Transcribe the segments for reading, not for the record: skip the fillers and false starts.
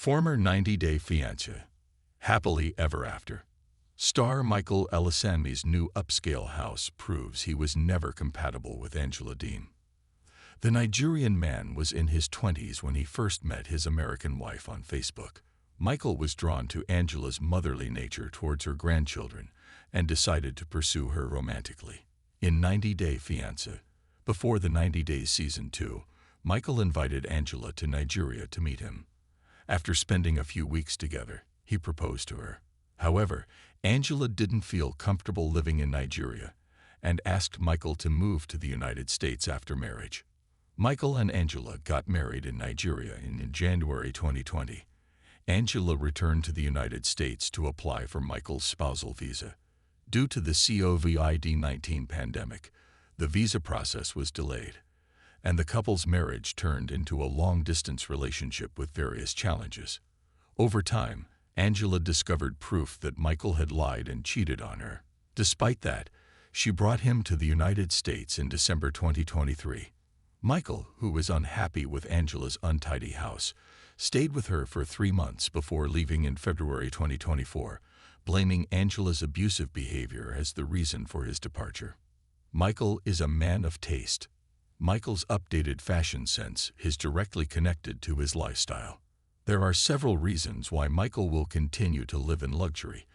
Former 90-Day Fiancé, happily ever after. Star Michael Ilesanmi's new upscale house proves he was never compatible with Angela Deem. The Nigerian man was in his 20s when he first met his American wife on Facebook. Michael was drawn to Angela's motherly nature towards her grandchildren and decided to pursue her romantically. In 90-Day Fiancé, before the 90 Days Season 2, Michael invited Angela to Nigeria to meet him. After spending a few weeks together, he proposed to her. However, Angela didn't feel comfortable living in Nigeria and asked Michael to move to the United States after marriage. Michael and Angela got married in Nigeria in January 2020. Angela returned to the United States to apply for Michael's spousal visa. Due to the COVID-19 pandemic, the visa process was delayed, and the couple's marriage turned into a long-distance relationship with various challenges. Over time, Angela discovered proof that Michael had lied and cheated on her. Despite that, she brought him to the United States in December 2023. Michael, who was unhappy with Angela's untidy house, stayed with her for 3 months before leaving in February 2024, blaming Angela's abusive behavior as the reason for his departure. Michael is a man of taste. Michael's updated fashion sense is directly connected to his lifestyle. There are several reasons why Michael will continue to live in luxury,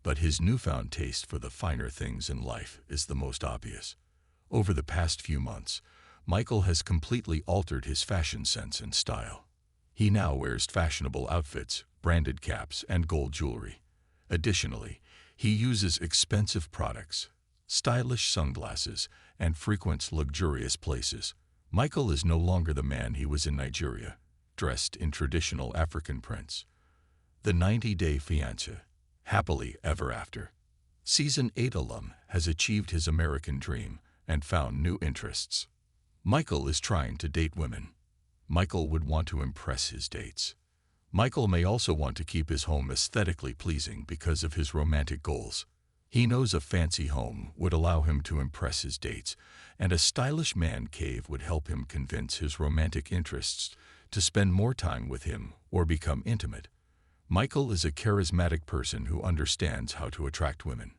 but his newfound taste for the finer things in life is the most obvious. Over the past few months, Michael has completely altered his fashion sense and style. He now wears fashionable outfits, branded caps, and gold jewelry. Additionally, he uses expensive products, stylish sunglasses, and frequents luxurious places. Michael is no longer the man he was in Nigeria, dressed in traditional African prints. The 90-Day Fiancé, happily ever after. Season 8 alum has achieved his American dream and found new interests. Michael is trying to date women. Michael would want to impress his dates. Michael may also want to keep his home aesthetically pleasing because of his romantic goals. He knows a fancy home would allow him to impress his dates, and a stylish man cave would help him convince his romantic interests to spend more time with him or become intimate. Michael is a charismatic person who understands how to attract women.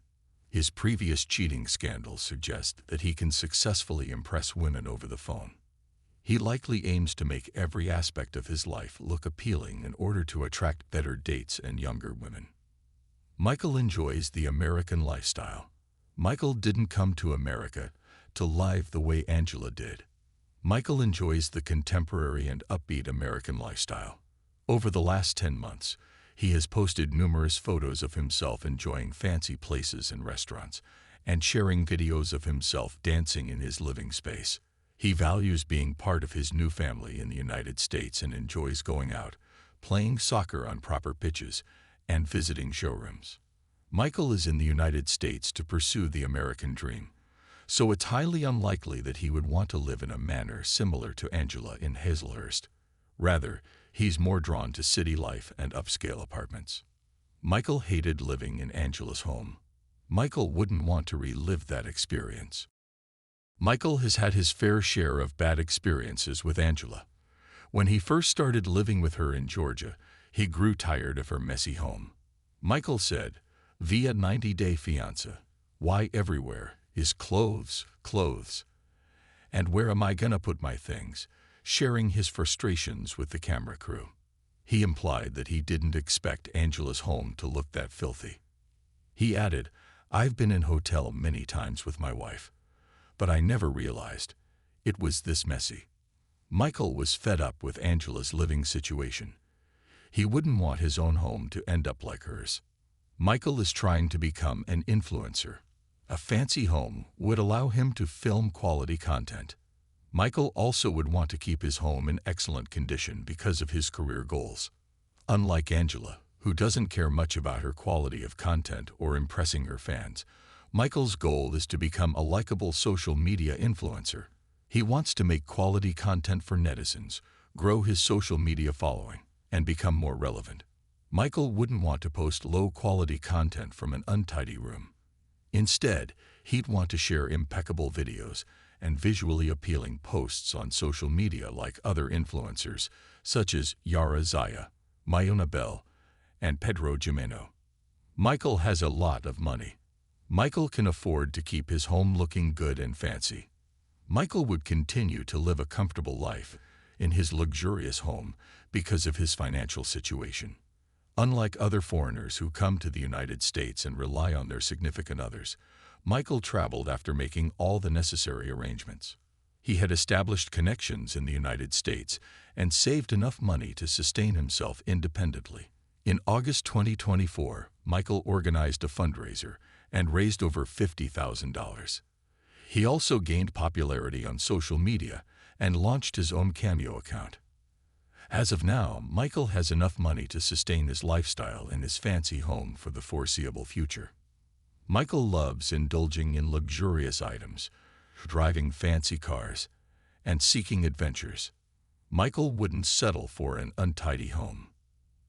His previous cheating scandals suggest that he can successfully impress women over the phone. He likely aims to make every aspect of his life look appealing in order to attract better dates and younger women. Michael enjoys the American lifestyle. Michael didn't come to America to live the way Angela did. Michael enjoys the contemporary and upbeat American lifestyle. Over the last 10 months, he has posted numerous photos of himself enjoying fancy places and restaurants, and sharing videos of himself dancing in his living space. He values being part of his new family in the United States and enjoys going out, playing soccer on proper pitches, and visiting showrooms. Michael is in the United States to pursue the American dream, so it's highly unlikely that he would want to live in a manner similar to Angela in Hazelhurst. Rather, he's more drawn to city life and upscale apartments. Michael hated living in Angela's home. Michael wouldn't want to relive that experience. Michael has had his fair share of bad experiences with Angela. When he first started living with her in Georgia, he grew tired of her messy home. Michael said, via 90-Day Fiancé, "Why everywhere is clothes, clothes? And where am I gonna put my things?" sharing his frustrations with the camera crew. He implied that he didn't expect Angela's home to look that filthy. He added, "I've been in hotel many times with my wife, but I never realized it was this messy." Michael was fed up with Angela's living situation. He wouldn't want his own home to end up like hers. Michael is trying to become an influencer. A fancy home would allow him to film quality content. Michael also would want to keep his home in excellent condition because of his career goals. Unlike Angela, who doesn't care much about her quality of content or impressing her fans, Michael's goal is to become a likable social media influencer. He wants to make quality content for netizens, grow his social media following, and become more relevant. Michael wouldn't want to post low-quality content from an untidy room. Instead, he'd want to share impeccable videos and visually appealing posts on social media like other influencers, such as Yara Zaya, Mayona Bell, and Pedro Jimeno. Michael has a lot of money. Michael can afford to keep his home looking good and fancy. Michael would continue to live a comfortable life in his luxurious home because of his financial situation. Unlike other foreigners who come to the United States and rely on their significant others, Michael traveled after making all the necessary arrangements. He had established connections in the United States and saved enough money to sustain himself independently. In August 2024, Michael organized a fundraiser and raised over $50,000. He also gained popularity on social media and launched his own Cameo account. As of now, Michael has enough money to sustain his lifestyle in his fancy home for the foreseeable future. Michael loves indulging in luxurious items, driving fancy cars, and seeking adventures. Michael wouldn't settle for an untidy home.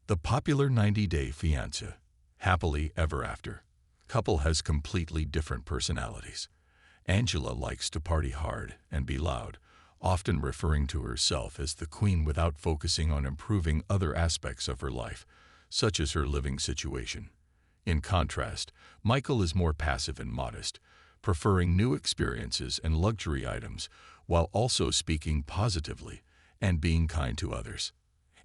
The popular 90-Day Fiancé, Happily Ever After couple has completely different personalities. Angela likes to party hard and be loud, often referring to herself as the queen without focusing on improving other aspects of her life, such as her living situation. In contrast, Michael is more passive and modest, preferring new experiences and luxury items while also speaking positively and being kind to others.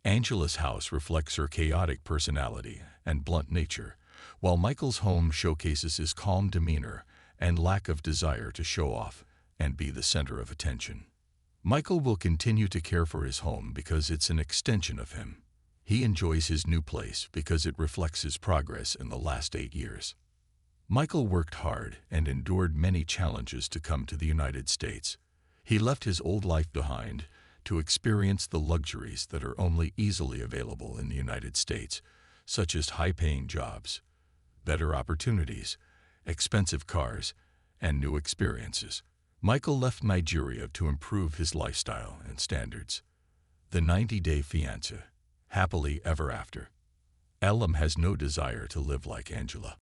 Angela's house reflects her chaotic personality and blunt nature, while Michael's home showcases his calm demeanor and lack of desire to show off and be the center of attention. Michael will continue to care for his home because it's an extension of him. He enjoys his new place because it reflects his progress in the last 8 years. Michael worked hard and endured many challenges to come to the United States. He left his old life behind to experience the luxuries that are only easily available in the United States, such as high-paying jobs, better opportunities, expensive cars, and new experiences. Michael left Nigeria to improve his lifestyle and standards. The 90-Day Fiancé, Happily Ever After. Elam has no desire to live like Angela.